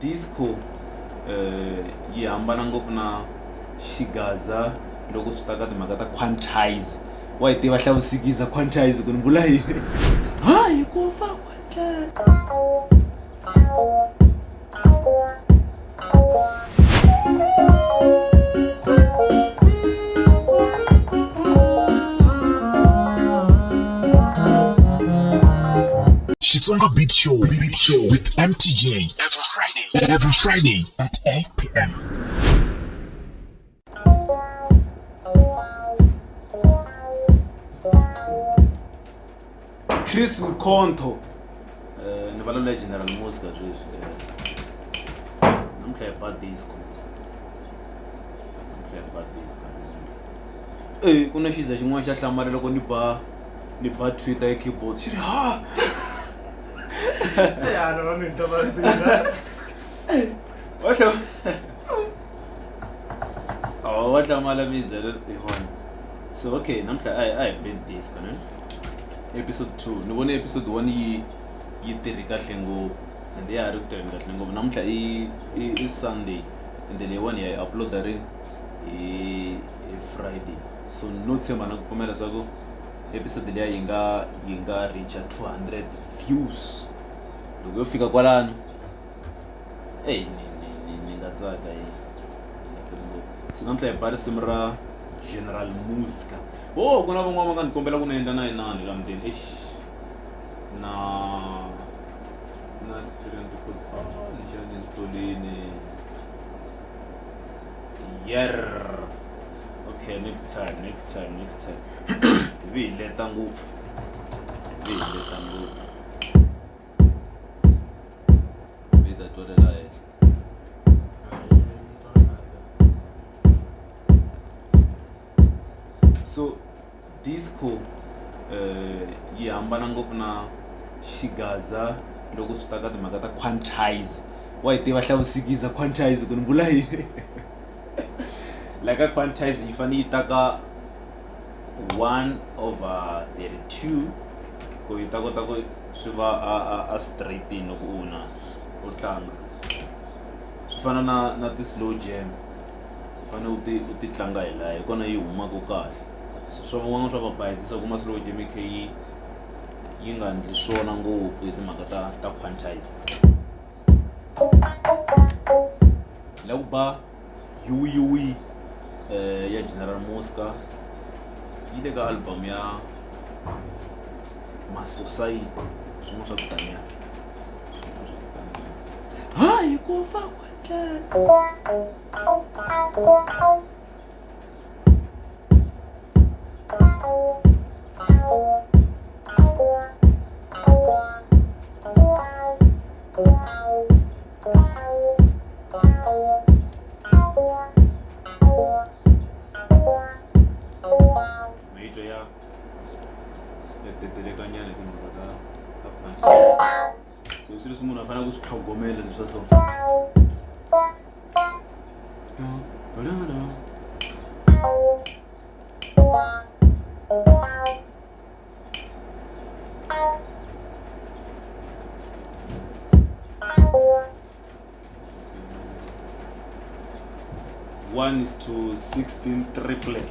disco yi hambana ngopfu na xigaza loko swi ta ka timhaka ta quantize. Wa yi tiva hlavusikiza quantize ku ni vula yini? Hayi ku fa quantize. Xitsonga Beat Show with MTJ every Friday at 8 p.m. Chris Mkonto ni valula General Muzka sweswi namhla ba disco kuna xiza xin'wana xa hlamala loko ni ba Twitter hi keyboard xi ri ha ya no ni ntabazisa wa hlamala mizelo ihona. So okay, namhla I been disco ne episode 2 ni vone episode 1 yi tirhi kahle ngopfu and ya ha ri ku tirheni kahle ngopfu. Namhla i Sunday and le one ya uploada ri hi Friday, so no tshemba na ku pfumela leswaku episode leya yi nga reach 200 views. Loko yo fika kwalano ni nga tsaka so namhla hi ba risimu ra General Muzka. Ku na van'wana va nga ni kombela ku ni endla na inani la mutini na student ku ni xana ni stolini okay, next time vi leta ngopfu vi ta tolela hehla. So disco yi hambana ngopfu na xigaza loko swi ta ka timhaka ta quantize. Wa yi tiva hlavusikiza quantize ku ni vula yini? Like a quantize yi fane yi ta ka 1/32 ku yi ta kota ku swi va a straight in loko u tlanga. Swi fana na ti slow jam, fane u ti tlanga hi laha hi kona yi humaka kahle. So swa van'wana swa va bayizisa kuma slow jam yi nga ndli swona ngopfu hi timhaka ta quantize. La ku ba yuwi ya General Muzka yi le ka album ya Masosai swin'wana swa ku taniya hayi ku fa quantize. So swi leswi munhu a fanele ku swi tlhogomela leswa so. One is to 16 triplet.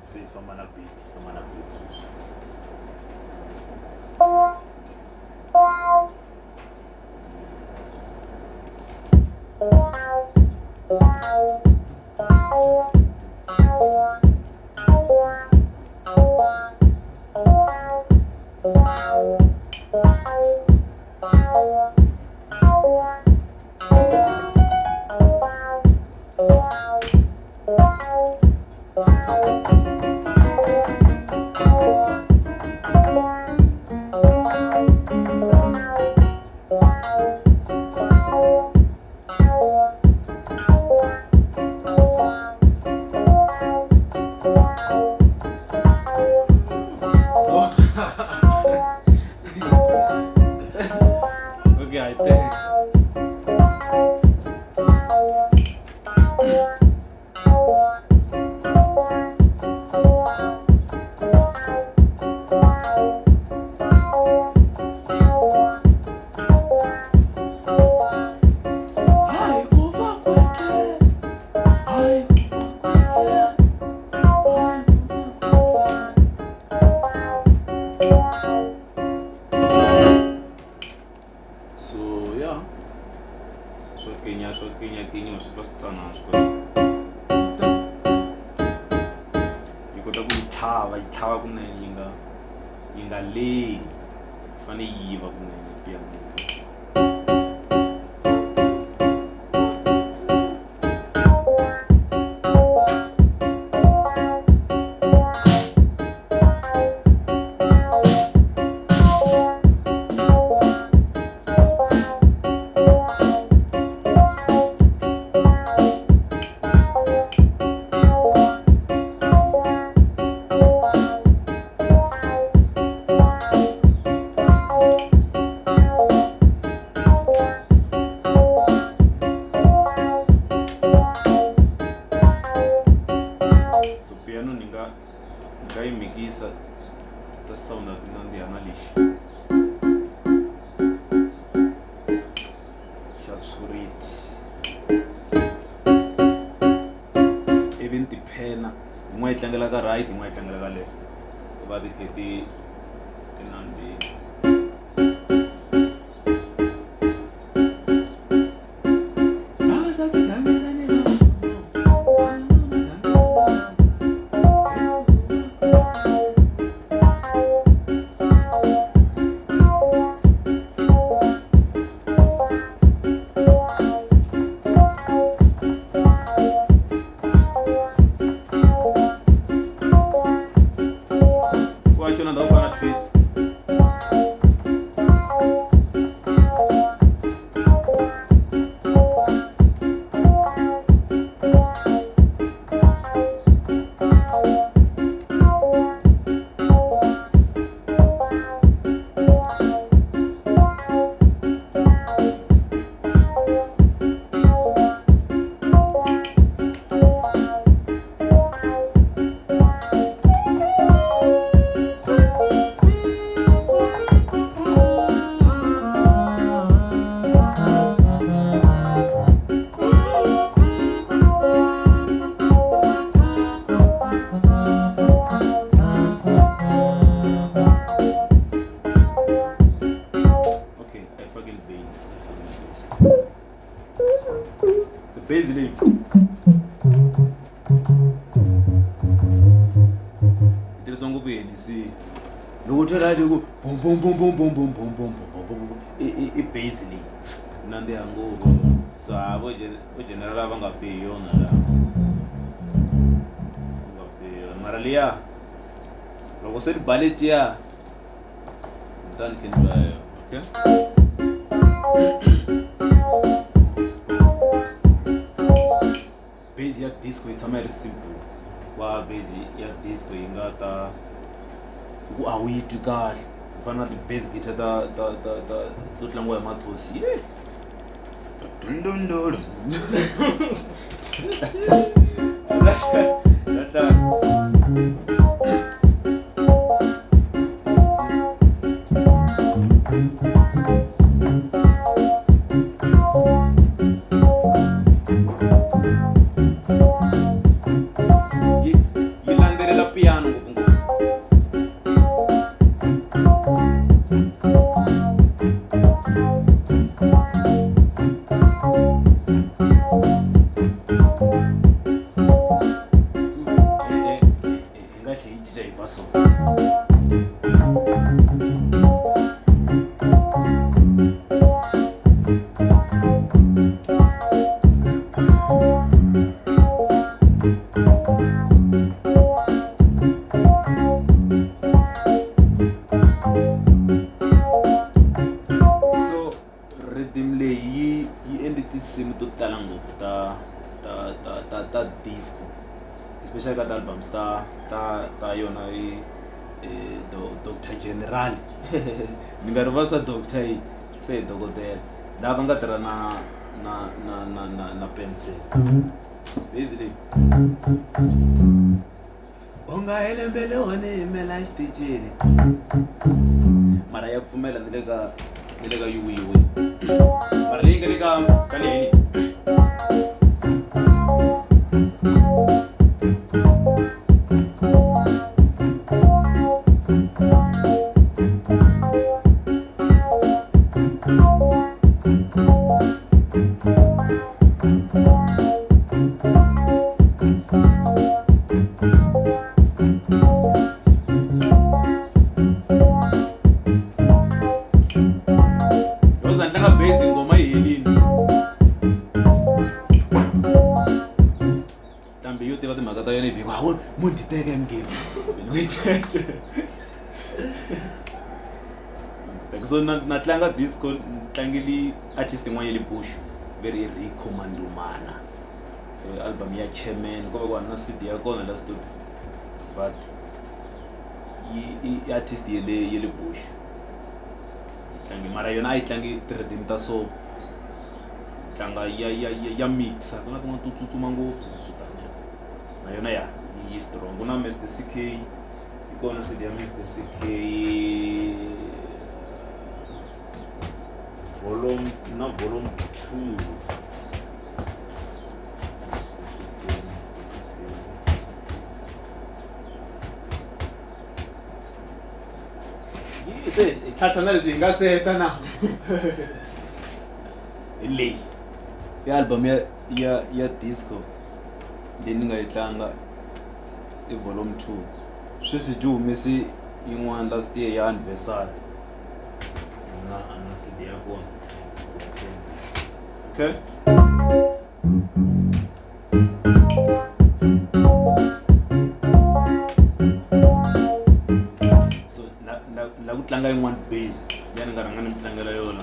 See from an beat. Okay, I think yi kota ku yi chava kunene yi nga lehi fane yi yiva kunene piano. Mikisa ta sound tinandiana lexi xa suriti ivi ni tiphena yin'wana yi tlangela ka right yin'wana yi tlangela ka left ku va ti khe tinandzini. Basically, Xitsonga beni si loko tshela ku bom bom bom bom bom bom bom bom bom I basically nande yangoku so abo general abangapeyi yona la ngapeyi mara liya loko se ballet ya mtani kenbayo okay. Base ya disco itshama ri simple wa base ya disco yi nga ta ku a wu yi twi kahle ku fana na ti-bass guitar to tlangiwa hi mathosi tinsimu to tala ngopfu ta disco especially ka albums ta yona Dr. General ni nga rivala swa doctor yi se dokotela lava nga tirha na pencil basically unga helembele one yimela xitichini mara ya pfumela ni le ka yuwiwi mara leyi nga le ka leni tiva timhaka ta yona hi vhiko hawu munhu ti teka Mgewu so na tlanga disco tlangeli artist yin'wana ya le bush very recommandumana album ya Chairman ko va ku na CD ya kona la studio but i artist ye le bush tlangi mara yona ai tlangi rhythm ta so tlanga ya mixa kuna kun'wana to tsutsuma ngopfu na yona ya yi strong kuna Mr CK ikona CD ya Mr CK volume 2 se thathana leswi hi nga seta na leyi i album ya disco leyi ni nga yi tlanga i volume 2 sweswi byi humesi yin'wana last year ya anniversary na CD ya kona okay so la ku tlanga yin'wana base ya ni nga rhanga ni mi tlangela yona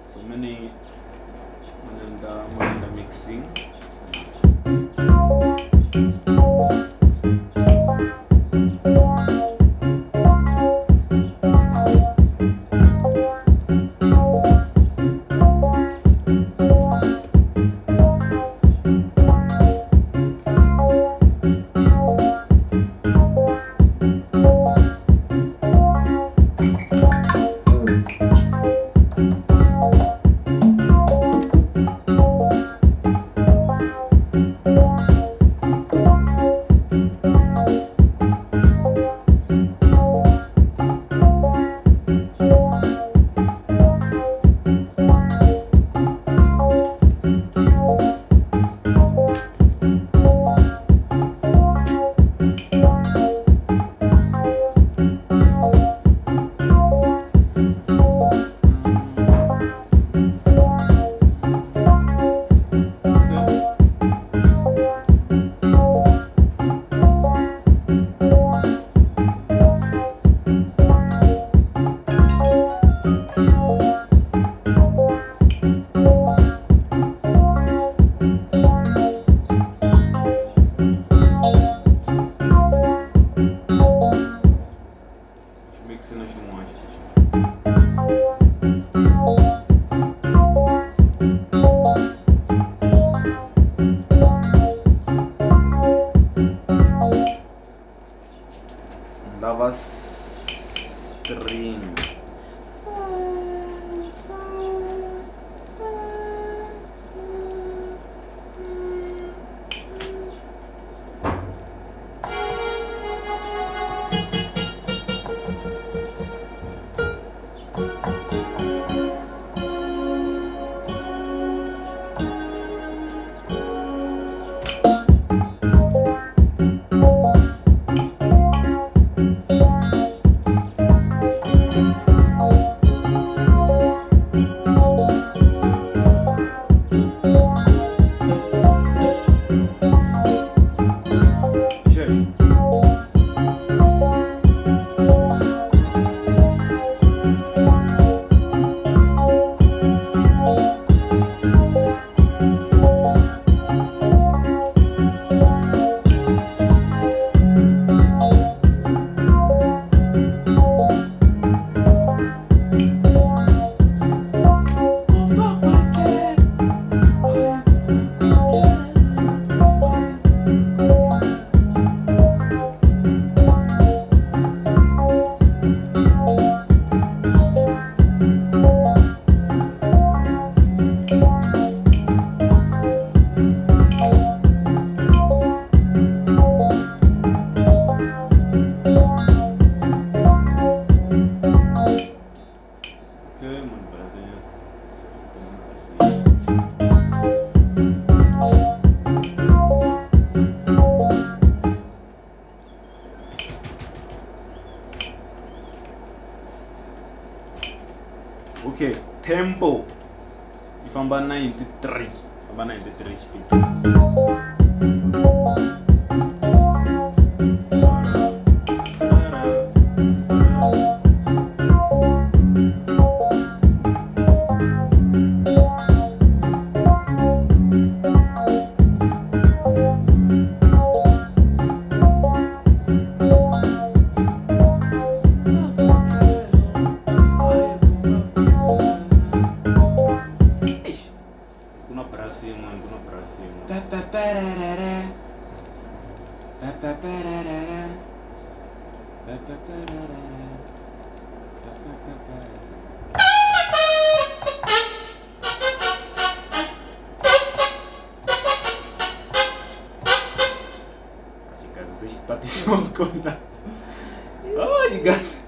so many mixing lava string Okay, tempo. Ifamba 93. Ifamba 93 speed. Oh, you guys.